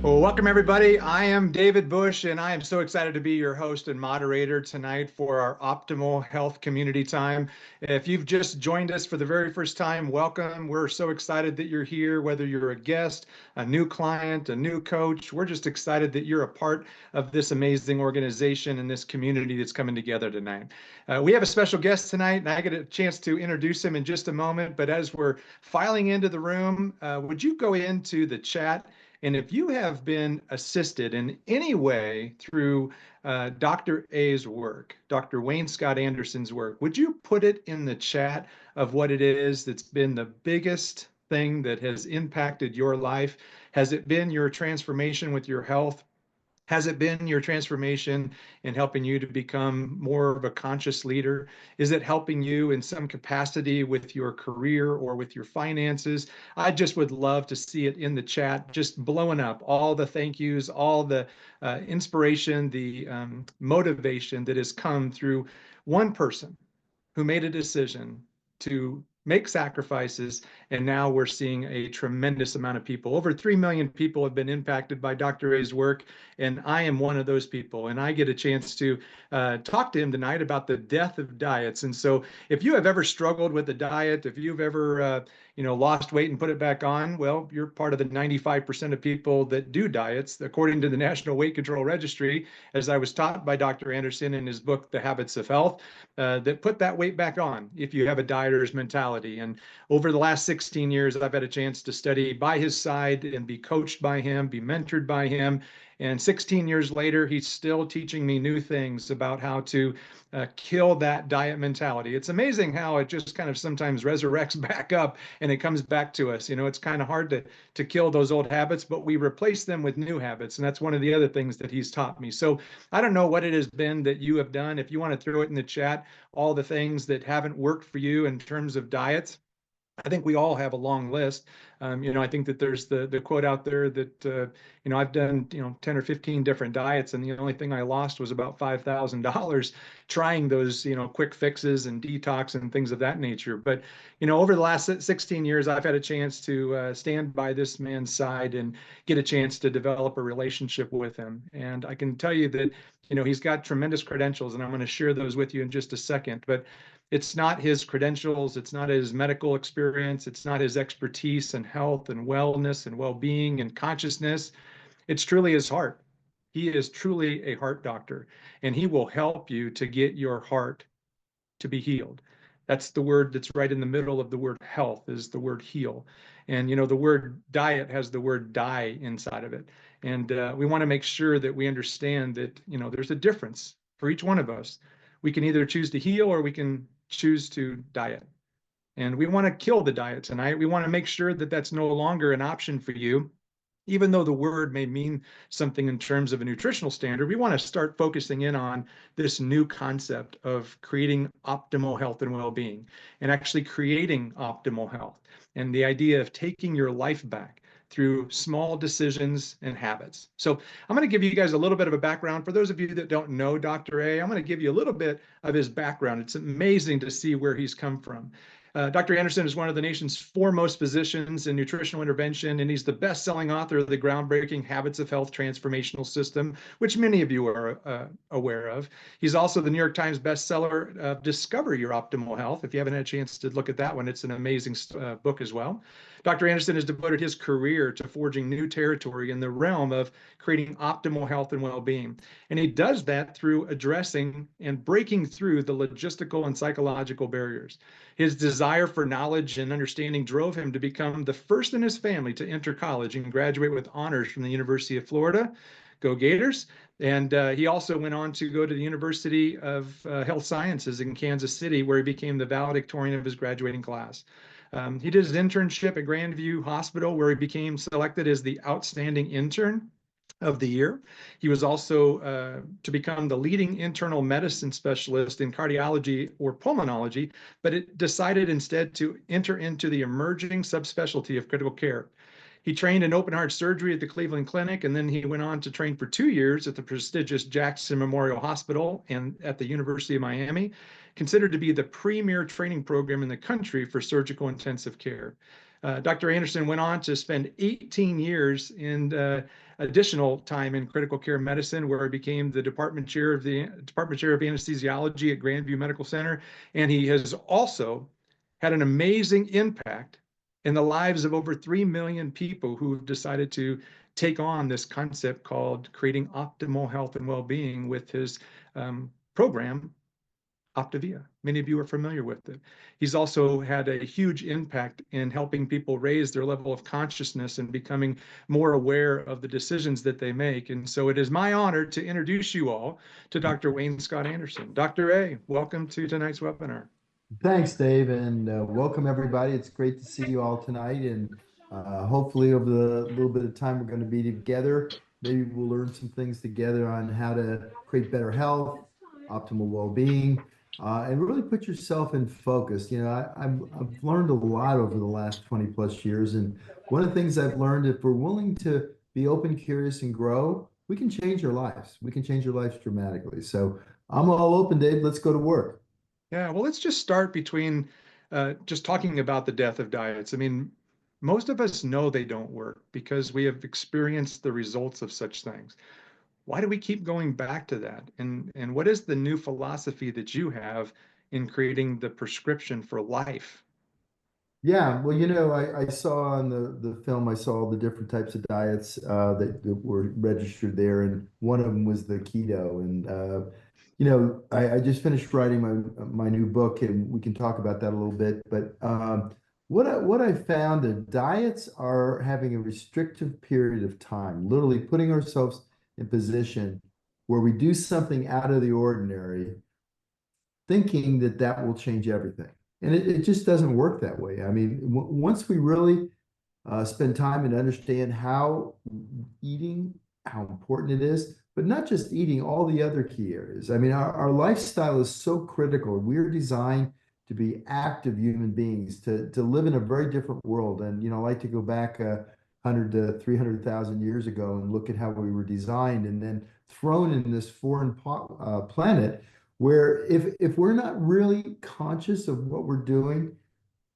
Well, welcome everybody. I am David Bush, and I am so excited to be your host and moderator tonight for our Optimal Health Community Time. If you've just joined us for the very first time, welcome. We're so excited that you're here, whether you're a guest, a new client, a new coach. We're just excited that you're a part of this amazing organization and this community that's coming together tonight. We have a special guest tonight, and I get a chance to introduce him in just a moment. But as we're filing into the room, would you go into the chat? And if you have been assisted in any way through Dr. A's work, Dr. Wayne Scott Andersen's work, would you put it in the chat of what it is that's been the biggest thing that has impacted your life? Has it been your transformation with your health? Has it been your transformation in helping you to become more of a conscious leader? Is it helping you in some capacity with your career or with your finances? I just would love to see it in the chat, just blowing up all the thank yous, all the inspiration, the motivation that has come through one person who made a decision to make sacrifices, and now we're seeing a tremendous amount of people. Over 3 million people have been impacted by Dr. A's work, and I am one of those people. And I get a chance to talk to him tonight about the death of diets. And so if you have ever struggled with a diet, if you've ever lost weight and put it back on, well, you're part of the 95% of people that do diets, according to the National Weight Control Registry, as I was taught by Dr. Andersen in his book, The Habits of Health, that put that weight back on if you have a dieter's mentality. And over the last 16 years, I've had a chance to study by his side and be coached by him, be mentored by him. And 16 years later, he's still teaching me new things about how to kill that diet mentality. It's amazing how it just kind of sometimes resurrects back up and it comes back to us. You know, it's kind of hard to kill those old habits, but we replace them with new habits. And that's one of the other things that he's taught me. So I don't know what it has been that you have done. If you want to throw it in the chat, all the things that haven't worked for you in terms of diets. I think we all have a long list. I think that there's the quote out there that, I've done, 10 or 15 different diets, and the only thing I lost was about $5,000 trying those, quick fixes and detox and things of that nature. But, over the last 16 years, I've had a chance to stand by this man's side and get a chance to develop a relationship with him. And I can tell you that, he's got tremendous credentials, and I'm going to share those with you in just a second. But it's not his credentials, it's not his medical experience, it's not his expertise in health and wellness and well-being and consciousness. It's truly his heart. He is truly a heart doctor, and he will help you to get your heart to be healed. That's the word that's right in the middle of the word health, is the word heal. And the word diet has the word die inside of it. And we want to make sure that we understand that there's a difference for each one of us. We can either choose to heal or we can choose to diet. And we want to kill the diet tonight. We want to make sure that that's no longer an option for you. Even though the word may mean something in terms of a nutritional standard, we want to start focusing in on this new concept of creating optimal health and well-being, and actually creating optimal health, and the idea of taking your life back through small decisions and habits. So I'm going to give you guys a little bit of a background. For those of you that don't know Dr. A, I'm going to give you a little bit of his background. It's amazing to see where he's come from. Dr. Andersen is one of the nation's foremost physicians in nutritional intervention, and he's the best-selling author of the groundbreaking Habits of Health Transformational System, which many of you are aware of. He's also the New York Times bestseller of Discover Your Optimal Health. If you haven't had a chance to look at that one, it's an amazing book as well. Dr. Andersen has devoted his career to forging new territory in the realm of creating optimal health and well-being. And he does that through addressing and breaking through the logistical and psychological barriers. His desire for knowledge and understanding drove him to become the first in his family to enter college and graduate with honors from the University of Florida. Go Gators. And he also went on to go to the University of Health Sciences in Kansas City, where he became the valedictorian of his graduating class. He did his internship at Grandview Hospital, where he became selected as the outstanding intern of the year. He was also to become the leading internal medicine specialist in cardiology or pulmonology, but it decided instead to enter into the emerging subspecialty of critical care. He trained in open heart surgery at the Cleveland Clinic, and then he went on to train for 2 years at the prestigious Jackson Memorial Hospital and at the University of Miami, considered to be the premier training program in the country for surgical intensive care. Dr. Andersen went on to spend 18 years in additional time in critical care medicine, where he became the department chair of anesthesiology at Grandview Medical Center. And he has also had an amazing impact in the lives of over 3 million people who have decided to take on this concept called creating optimal health and well-being with his program, Optavia. Many of you are familiar with it. He's also had a huge impact in helping people raise their level of consciousness and becoming more aware of the decisions that they make. And so it is my honor to introduce you all to Dr. Wayne Scott Andersen. Dr. A, welcome to tonight's webinar. Thanks, Dave, and welcome everybody. It's great to see you all tonight, and hopefully over the little bit of time we're going to be together, maybe we'll learn some things together on how to create better health, optimal well-being, and really put yourself in focus. I've learned a lot over the last 20 plus years, and one of the things I've learned, if we're willing to be open, curious, and grow, we can change our lives. We can change our lives dramatically. So I'm all open, Dave. Let's go to work. Yeah, well, let's just start between just talking about the death of diets. I mean, most of us know they don't work because we have experienced the results of such things. Why do we keep going back to that? And what is the new philosophy that you have in creating the prescription for life? Yeah, well, I saw on the film, I saw all the different types of diets that were registered there, and one of them was the keto. And I just finished writing my new book, and we can talk about that a little bit. But what I found that diets are having a restrictive period of time, literally putting ourselves in position where we do something out of the ordinary, thinking that that will change everything. And it just doesn't work that way. I mean, once we really spend time and understand how eating, how important it is, but not just eating, all the other key areas. I mean, our lifestyle is so critical. We're designed to be active human beings, to live in a very different world. And, I like to go back 100 to 300,000 years ago and look at how we were designed and then thrown in this foreign planet where if we're not really conscious of what we're doing,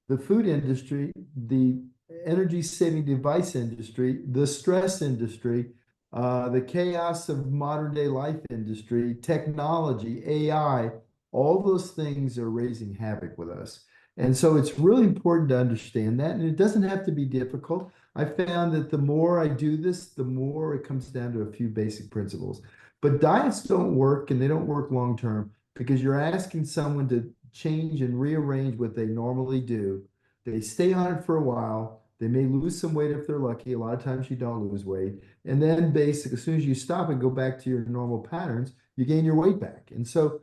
the food industry, the energy saving device industry, the stress industry, the chaos of modern day life industry, technology, AI, all those things are raising havoc with us. And so it's really important to understand that. And it doesn't have to be difficult. I found that the more I do this, the more it comes down to a few basic principles. But diets don't work, and they don't work long term because you're asking someone to change and rearrange what they normally do. They stay on it for a while. They may lose some weight if they're lucky. A lot of times you don't lose weight. And then basically, as soon as you stop and go back to your normal patterns, you gain your weight back. And so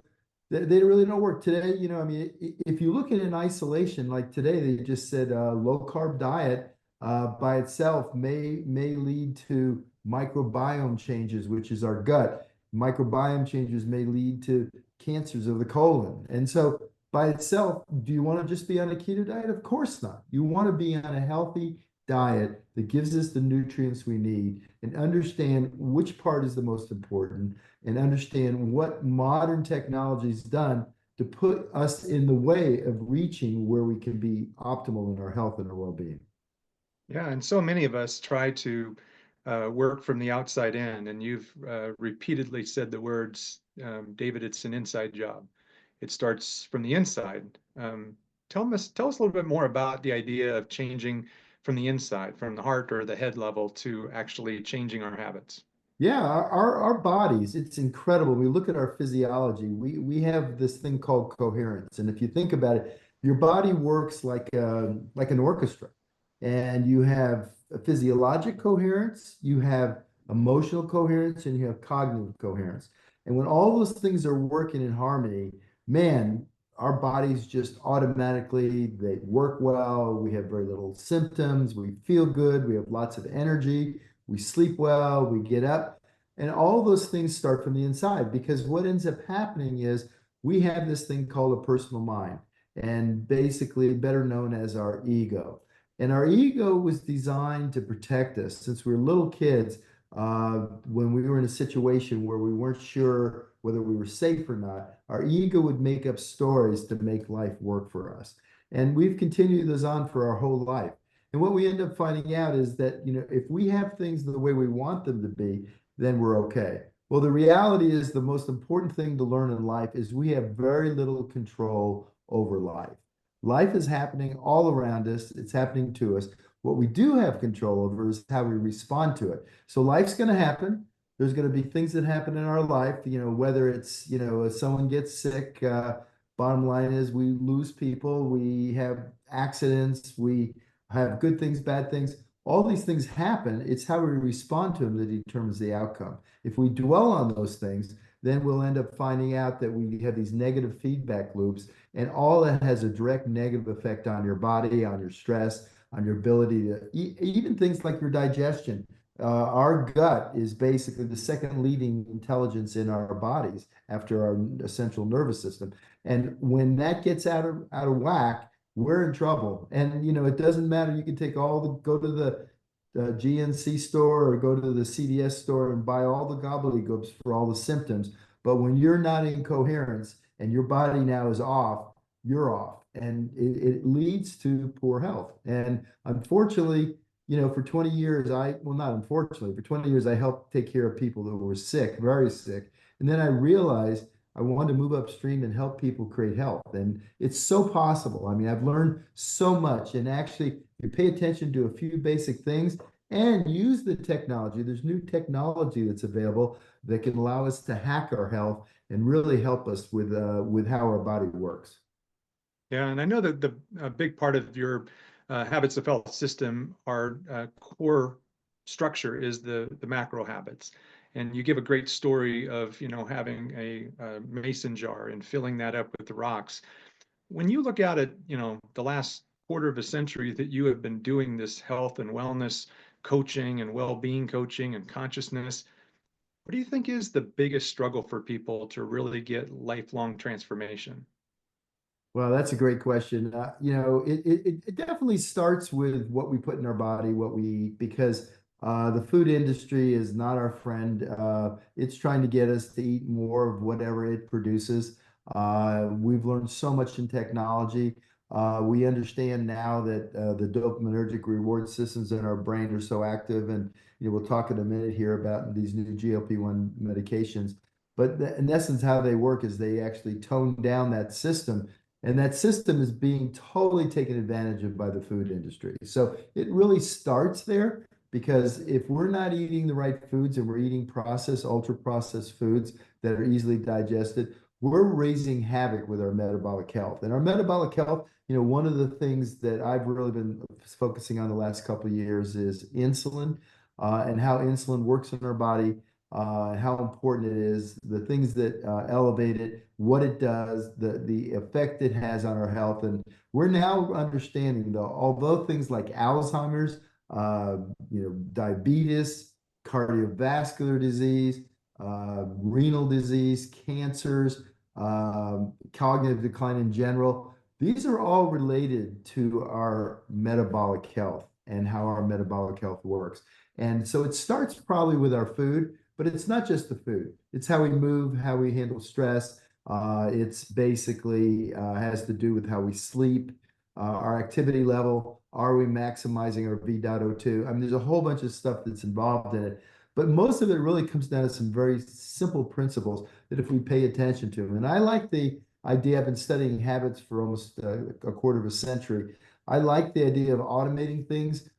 they really don't work today. I mean, if you look at it in isolation, like today, they just said low carb diet by itself may lead to microbiome changes, which is our gut. Microbiome changes may lead to cancers of the colon. And so by itself, do you want to just be on a keto diet? Of course not. You want to be on a healthy diet that gives us the nutrients we need and understand which part is the most important and understand what modern technology has done to put us in the way of reaching where we can be optimal in our health and our well-being. Yeah, and so many of us try to work from the outside in, and you've repeatedly said the words, David, it's an inside job. It starts from the inside. Tell us a little bit more about the idea of changing from the inside, from the heart or the head level to actually changing our habits. Yeah, our bodies, it's incredible. We look at our physiology. We have this thing called coherence. And if you think about it, your body works like an orchestra. And you have a physiologic coherence, you have emotional coherence, and you have cognitive coherence. And when all those things are working in harmony, man, our bodies just automatically they work well. We have very little symptoms. We feel good. We have lots of energy. We sleep well, we get up, and all those things start from the inside because what ends up happening is we have this thing called a personal mind, and basically better known as our ego. And our ego was designed to protect us since we were little kids. When we were in a situation where we weren't sure whether we were safe or not, our ego would make up stories to make life work for us. And we've continued those on for our whole life. And what we end up finding out is that, if we have things the way we want them to be, then we're okay. Well, the reality is the most important thing to learn in life is we have very little control over life. Life is happening all around us. It's happening to us. What we do have control over is how we respond to it. So life's going to happen. There's going to be things that happen in our life, whether it's, if someone gets sick, bottom line is we lose people, we have accidents, we have good things, bad things. All these things happen. It's how we respond to them that determines the outcome. If we dwell on those things, then we'll end up finding out that we have these negative feedback loops, and all that has a direct negative effect on your body, on your stress, on your ability to eat, even things like your digestion. Our gut is basically the second leading intelligence in our bodies after our central nervous system. And when that gets out of whack, we're in trouble. And it doesn't matter. You can take go to the GNC store or go to the CVS store and buy all the gobbledygooks for all the symptoms. But when you're not in coherence and your body now is off, you're off. And it leads to poor health. And unfortunately, for 20 years, well, not unfortunately, for 20 years, I helped take care of people that were sick, very sick. And then I realized I wanted to move upstream and help people create health. And it's so possible. I mean, I've learned so much. And actually, if you pay attention to a few basic things and use the technology, there's new technology that's available that can allow us to hack our health and really help us with how our body works. Yeah, and I know that the a big part of your habits of health system, our core structure is the macro habits. And you give a great story of, having a mason jar and filling that up with the rocks. When you look at it, the last quarter of a century that you have been doing this health and wellness coaching and well-being coaching and consciousness, what do you think is the biggest struggle for people to really get lifelong transformation? Well, that's a great question. It definitely starts with what we put in our body, what we eat, because the food industry is not our friend. It's trying to get us to eat more of whatever it produces. We've learned so much in technology. We understand now that the dopaminergic reward systems in our brain are so active, and we'll talk in a minute here about these new GLP-1 medications. But in essence, how they work is they actually tone down that system, and that system is being totally taken advantage of by the food industry. So it really starts there because if we're not eating the right foods and we're eating processed, ultra processed foods that are easily digested, we're raising havoc with our metabolic health. And our metabolic health, one of the things that I've really been focusing on the last couple of years is insulin, and how insulin works in our body, how important it is, the things that elevate it, what it does, the effect it has on our health. And we're now understanding, though, although things like Alzheimer's, diabetes, cardiovascular disease, renal disease, cancers, cognitive decline in general, these are all related to our metabolic health and how our metabolic health works. And so it starts probably with our food, but it's not just the food. It's how we move, how we handle stress. It's basically has to do with how we sleep, our activity level. Are we maximizing our V.O2? I mean, there's a whole bunch of stuff that's involved in it, but most of it really comes down to some very simple principles that if we pay attention to. And I like the idea, I've been studying habits for almost a quarter of a century. I like the idea of automating things,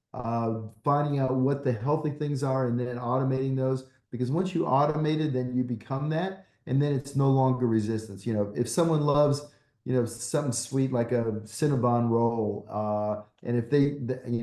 finding out what the healthy things are and then automating those. Because once you automate it, then you become that, and then it's no longer resistance. If someone loves, something sweet like a Cinnabon roll, and if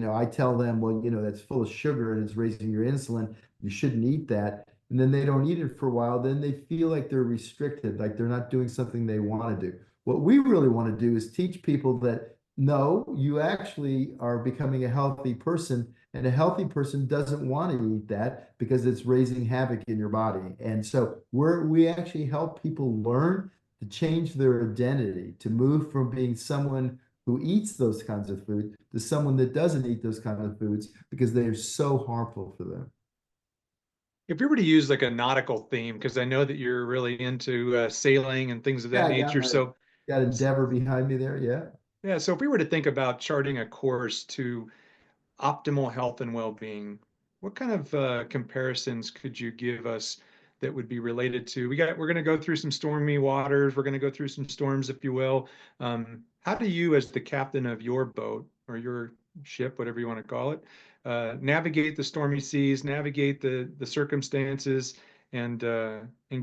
I tell them, well, that's full of sugar and it's raising your insulin, you shouldn't eat that. And then they don't eat it for a while, then they feel like they're restricted, like they're not doing something they want to do. What we really want to do is teach people that no, you actually are becoming a healthy person, and a healthy person doesn't want to eat that because it's raising havoc in your body. And so we actually help people learn to change their identity, to move from being someone who eats those kinds of food to someone that doesn't eat those kinds of foods because they are so harmful for them. If we were to use like a nautical theme, because I know that you're really into sailing and things of Yeah, that I got nature. my So, got Endeavor behind me there. Yeah. yeah, so if we were to think about charting a course to optimal health and well-being, what kind of comparisons could you give us that would be related to? We're going to go through some stormy waters. We're going to go through some storms, if you will. How do you, as the captain of your boat or your ship, whatever you want to call it, navigate the stormy seas, navigate the circumstances, and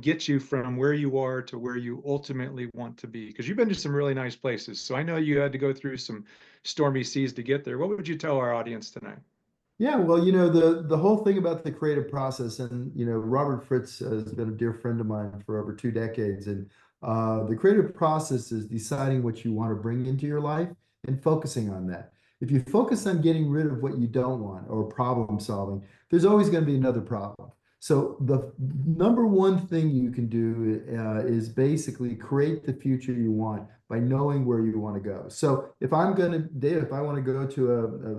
get you from where you are to where you ultimately want to be? Because you've been to some really nice places, so I know you had to go through some stormy seas to get there. What would you tell our audience tonight? Yeah, well, the whole thing about the creative process, and Robert Fritz has been a dear friend of mine for over 2 decades, and the creative process is deciding what you want to bring into your life and focusing on that. If you focus on getting rid of what you don't want or problem solving, there's always going to be another problem. So the number one thing you can do is basically create the future you want by knowing where you want to go. So if I'm going to, Dave, if I want to go to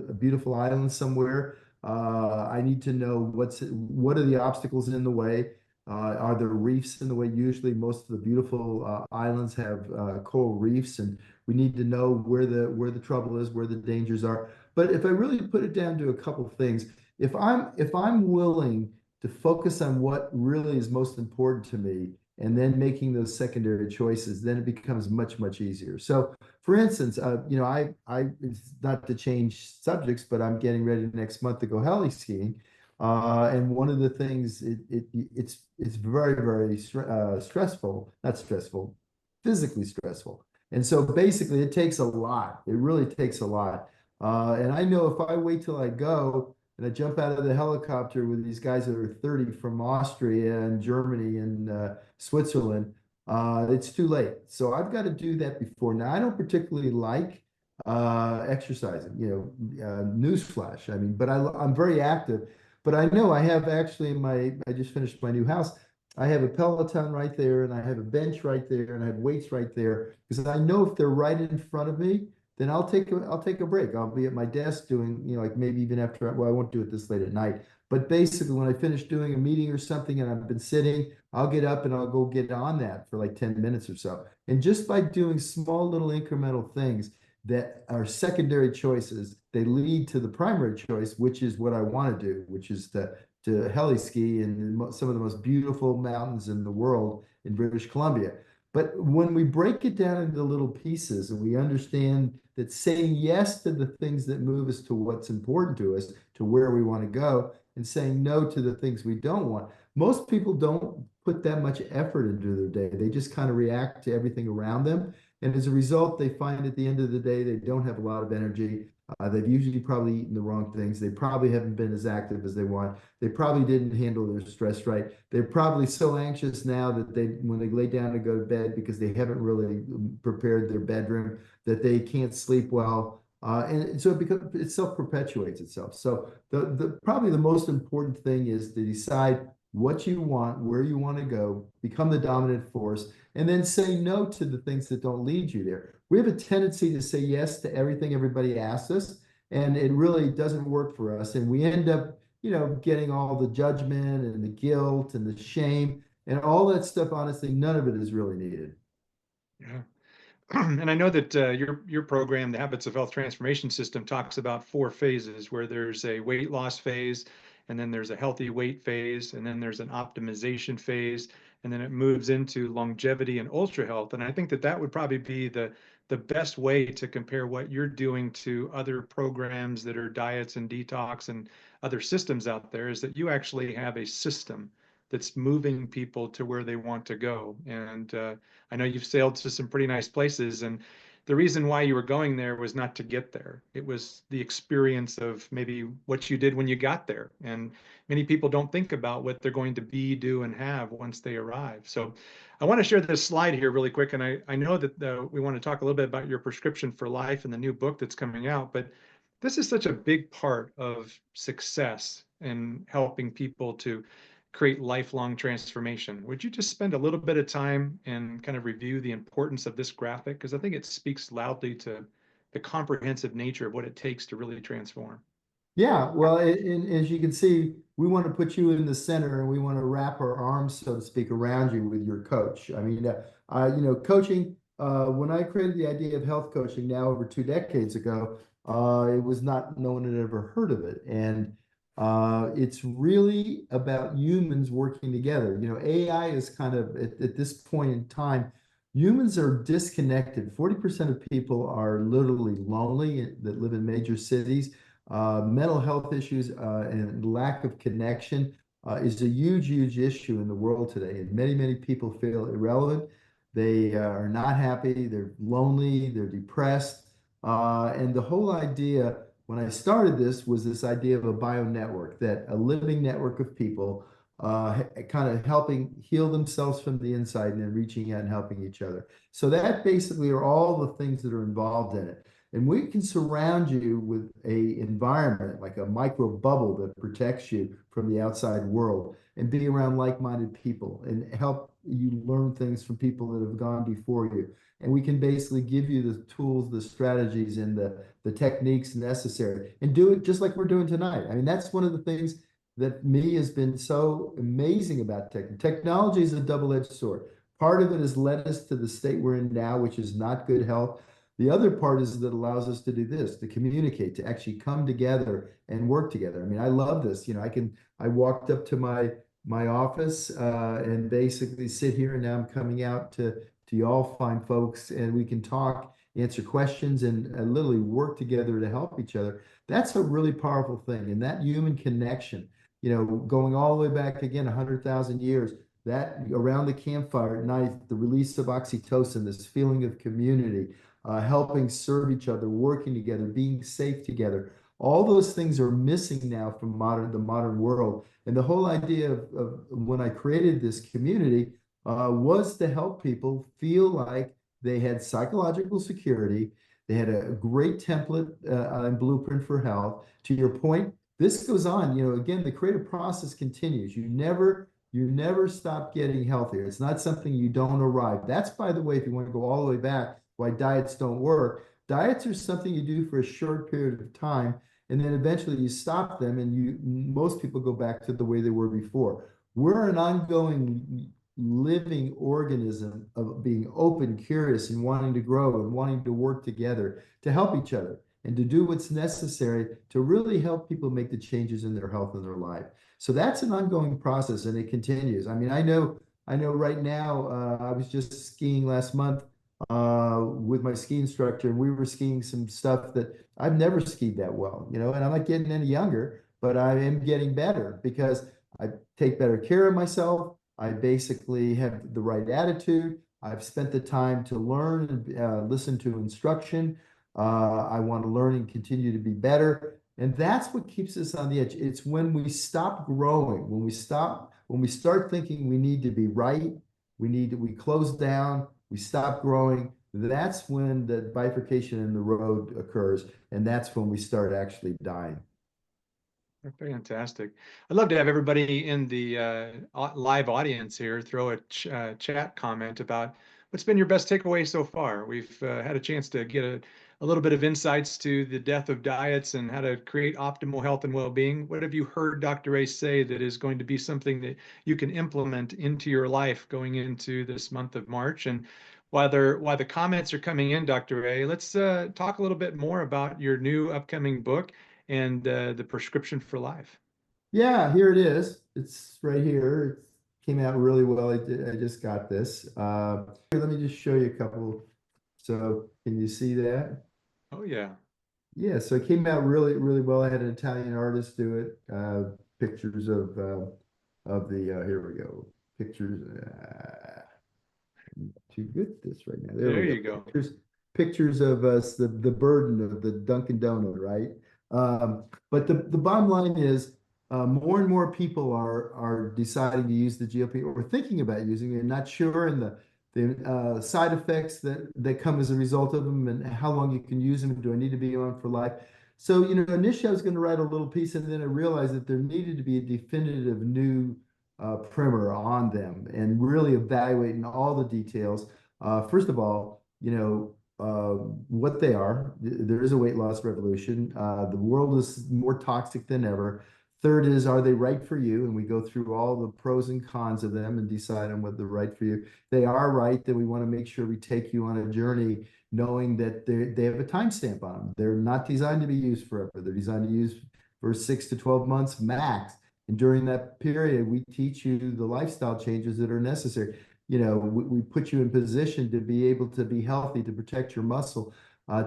a beautiful island somewhere, I need to know what are the obstacles in the way. Are there reefs in the way? Usually, most of the beautiful islands have coral reefs, and we need to know where the trouble is, where the dangers are. But if I really put it down to a couple of things, if I'm willing to focus on what really is most important to me and then making those secondary choices, then it becomes much, much easier. So, for instance, it's not to change subjects, but I'm getting ready next month to go heli skiing. And one of the things it's very, very stressful, not stressful, physically stressful. And so basically it takes a lot. It really takes a lot. And I know if I wait till I go, and I jump out of the helicopter with these guys that are 30 from Austria and Germany and Switzerland, it's too late. So I've got to do that before. Now, I don't particularly like exercising, newsflash. I mean, but I'm very active. But I know I have actually I just finished my new house. I have a Peloton right there, and I have a bench right there, and I have weights right there because I know if they're right in front of me, then I'll take a break. I'll be at my desk doing, like maybe even after, well, I won't do it this late at night. But basically, when I finish doing a meeting or something and I've been sitting, I'll get up and I'll go get on that for like 10 minutes or so. And just by doing small little incremental things that are secondary choices, they lead to the primary choice, which is what I want to do, which is to heli ski in some of the most beautiful mountains in the world in British Columbia. But when we break it down into little pieces and we understand that saying yes to the things that move us to what's important to us, to where we want to go, and saying no to the things we don't want, most people don't put that much effort into their day. They just kind of react to everything around them. And as a result, they find at the end of the day, they don't have a lot of energy. They've usually probably eaten the wrong things. They probably haven't been as active as they want. They probably didn't handle their stress right. They're probably so anxious now that when they lay down to go to bed because they haven't really prepared their bedroom, that they can't sleep well. And so it self-perpetuates itself. So probably the most important thing is to decide what you want, where you want to go, become the dominant force, and then say no to the things that don't lead you there. We have a tendency to say yes to everything everybody asks us, and it really doesn't work for us. And we end up, getting all the judgment and the guilt and the shame and all that stuff. Honestly, none of it is really needed. Yeah. And I know that your program, the Habits of Health Transformation System, talks about 4 phases where there's a weight loss phase, and then there's a healthy weight phase, and then there's an optimization phase, and then it moves into longevity and ultra health. And I think that that would probably be the best way to compare what you're doing to other programs that are diets and detox and other systems out there, is that you actually have a system that's moving people to where they want to go. And I know you've sailed to some pretty nice places, and the reason why you were going there was not to get there. It was the experience of maybe what you did when you got there. And many people don't think about what they're going to be, do, and have once they arrive. So I want to share this slide here really quick. And I know that we want to talk a little bit about your prescription for life and the new book that's coming out, but this is such a big part of success in helping people to create lifelong transformation. Would you just spend a little bit of time and kind of review the importance of this graphic? Because I think it speaks loudly to the comprehensive nature of what it takes to really transform. Yeah, well, and as you can see, we want to put you in the center and we want to wrap our arms, so to speak, around you with your coach. I mean, coaching, when I created the idea of health coaching now over 2 decades ago, it was not, no one had ever heard of it. And it's really about humans working together. You know, AI is kind of at this point in time, humans are disconnected. 40% of people are literally lonely that live in major cities. Mental health issues and lack of connection is a huge, huge issue in the world today. And many, many people feel irrelevant. They are not happy. They're lonely. They're depressed. And the whole idea when I started this was this idea of a bio network, that a living network of people kind of helping heal themselves from the inside and then reaching out and helping each other. So that basically are all the things that are involved in it. And we can surround you with a environment like a micro bubble that protects you from the outside world and be around like-minded people and help you learn things from people that have gone before you. And we can basically give you the tools, the strategies, and the techniques necessary and do it just like we're doing tonight. I mean, that's one of the things that me has been so amazing about tech. Technology is a double-edged sword. Part of it has led us to the state we're in now, which is not good health. The other part is that allows us to do this, to communicate, to actually come together and work together. I mean, I love this. You know, I walked up to my office and basically sit here, and now I'm coming out to y'all fine folks, and we can talk, answer questions, and literally work together to help each other. That's a really powerful thing. And that human connection, you know, going all the way back again, 100,000 years, that around the campfire at night, the release of oxytocin, this feeling of community, helping serve each other, working together, being safe together. All those things are missing now from the modern world. And the whole idea of when I created this community was to help people feel like they had psychological security. They had a great template and blueprint for health. To your point, this goes on. You know, again, the creative process continues. You never stop getting healthier. It's not something you don't arrive. That's, by the way, if you want to go all the way back, why diets don't work. Diets are something you do for a short period of time, and then eventually you stop them, and most people go back to the way they were before. We're an ongoing living organism of being open, curious, and wanting to grow and wanting to work together to help each other and to do what's necessary to really help people make the changes in their health and their life. So that's an ongoing process, and it continues. I mean, I know right now, I was just skiing last month with my ski instructor, and we were skiing some stuff that I've never skied that well, you know, and I'm not getting any younger, but I am getting better because I take better care of myself. I basically have the right attitude. I've spent the time to learn and listen to instruction. I want to learn and continue to be better. And that's what keeps us on the edge. It's when we stop growing, when we start thinking we need to be right, we close down, we stop growing. That's when the bifurcation in the road occurs. And that's when we start actually dying. Fantastic. I'd love to have everybody in the live audience here throw a chat comment about what's been your best takeaway so far. We've had a chance to get a little bit of insights to the death of diets and how to create optimal health and well-being. What have you heard Dr. Ray say that is going to be something that you can implement into your life going into this month of March? And while the comments are coming in, Dr. Ray, let's talk a little bit more about your new upcoming book and the prescription for life. Yeah, here it is. It's right here. It came out really well. I just got this. Here, let me just show you a couple. So can you see that? Oh yeah. Yeah, so it came out really, really well. I had an Italian artist do it. Pictures of the here we go. Pictures. Too good at this right now. There There we go. you go. Pictures of us, the burden of the Dunkin' Donut, right? But the bottom line is more and more people are deciding to use the GLP or thinking about using it and not sure, and the side effects that come as a result of them and how long you can use them. Do I need to be on for life? So, you know, initially I was going to write a little piece, and then I realized that there needed to be a definitive new primer on them and really evaluating all the details. First of all, you know, what they are. There is a weight loss revolution. The world is more toxic than ever. Third is, are they right for you? And we go through all the pros and cons of them and decide on whether they're right for you. They are right, then we want to make sure we take you on a journey knowing that they have a timestamp on them. They're not designed to be used forever. They're designed to use for 6 to 12 months max. And during that period, we teach you the lifestyle changes that are necessary. We put you in position to be able to be healthy, to protect your muscle,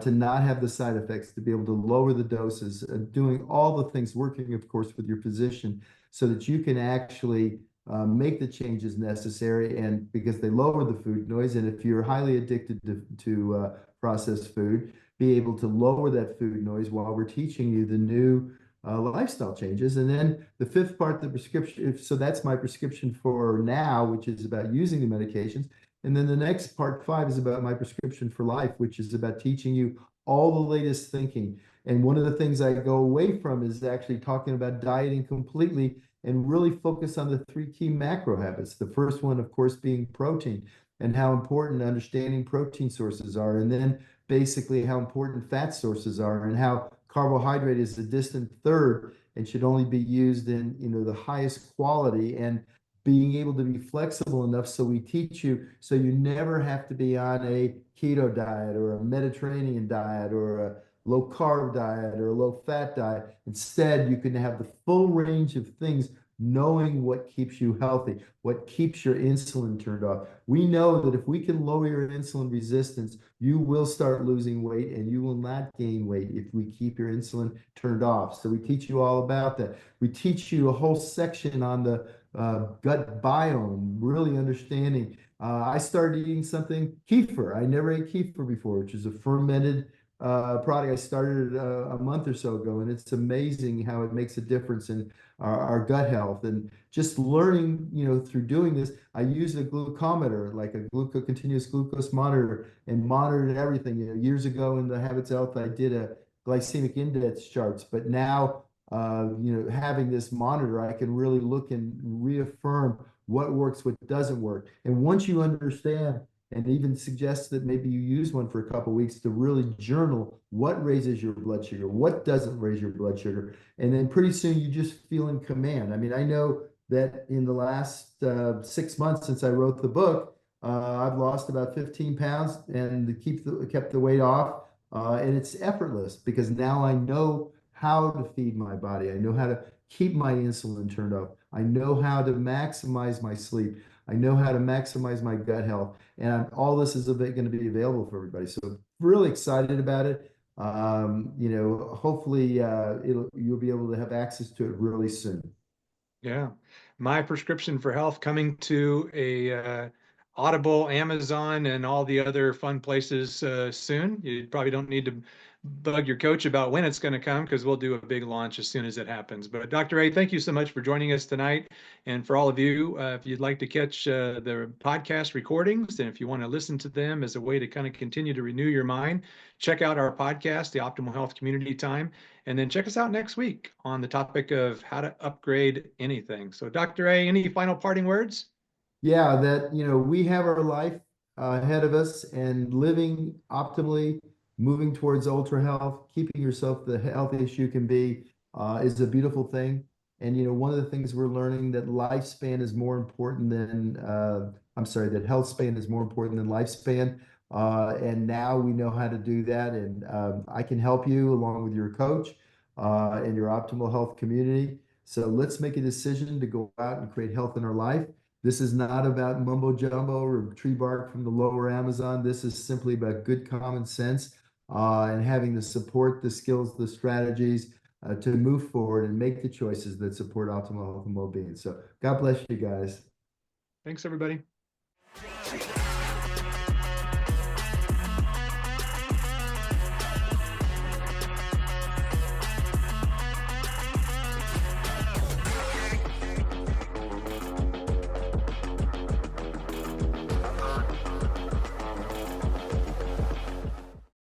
to not have the side effects, to be able to lower the doses, doing all the things, working, of course, with your physician so that you can actually make the changes necessary. And because they lower the food noise, and if you're highly addicted to processed food, be able to lower that food noise while we're teaching you the new lifestyle changes. And then the fifth part, the prescription. So that's my prescription for now, which is about using the medications. And then the next part 5 is about my prescription for life, which is about teaching you all the latest thinking. And one of the things I go away from is actually talking about dieting completely and really focus on the 3 key macro habits. The first one, of course, being protein and how important understanding protein sources are. And then basically how important fat sources are and how carbohydrate is a distant third and should only be used in the highest quality, and being able to be flexible enough so we teach you so you never have to be on a keto diet or a Mediterranean diet or a low carb diet or a low fat diet. Instead, you can have the full range of things, knowing what keeps you healthy, what keeps your insulin turned off. We know that if we can lower your insulin resistance, you will start losing weight and you will not gain weight if we keep your insulin turned off. So we teach you all about that. We teach you a whole section on the gut biome, really understanding. I started eating something kefir. I never ate kefir before, which is a fermented product. I started a month or so ago, and it's amazing how it makes a difference in our gut health. And just learning, through doing this, I used a glucometer, like a continuous glucose monitor, and monitored everything. Years ago in the Habits of Health, I did a glycemic index charts, but now having this monitor, I can really look and reaffirm what works, what doesn't work. And once you understand, and even suggest that maybe you use one for a couple of weeks to really journal what raises your blood sugar, what doesn't raise your blood sugar. And then pretty soon you just feel in command. I mean, I know that in the last 6 months since I wrote the book, I've lost about 15 pounds and kept the weight off. And it's effortless because now I know how to feed my body. I know how to keep my insulin turned off. I know how to maximize my sleep. I know how to maximize my gut health. And all this is going to be available for everybody. So really excited about it. Hopefully you'll be able to have access to it really soon. Yeah. My prescription for health coming to a Audible, Amazon, and all the other fun places soon. You probably don't need to bug your coach about when it's going to come because we'll do a big launch as soon as it happens. But Dr. A, thank you so much for joining us tonight. And for all of you, if you'd like to catch the podcast recordings and if you want to listen to them as a way to kind of continue to renew your mind, check out our podcast, the Optimal Health Community Time. And then check us out next week on the topic of how to upgrade anything. So, Dr. A, any final parting words? Yeah, that, we have our life ahead of us, and living optimally, moving towards ultra health, keeping yourself the healthiest you can be is a beautiful thing. And, one of the things we're learning that lifespan is more important than, that health span is more important than lifespan. And now we know how to do that. And I can help you along with your coach and your optimal health community. So let's make a decision to go out and create health in our life. This is not about mumbo jumbo or tree bark from the lower Amazon. This is simply about good common sense and having the support, the skills, the strategies to move forward and make the choices that support optimal health and well-being. So God bless you guys. Thanks, everybody.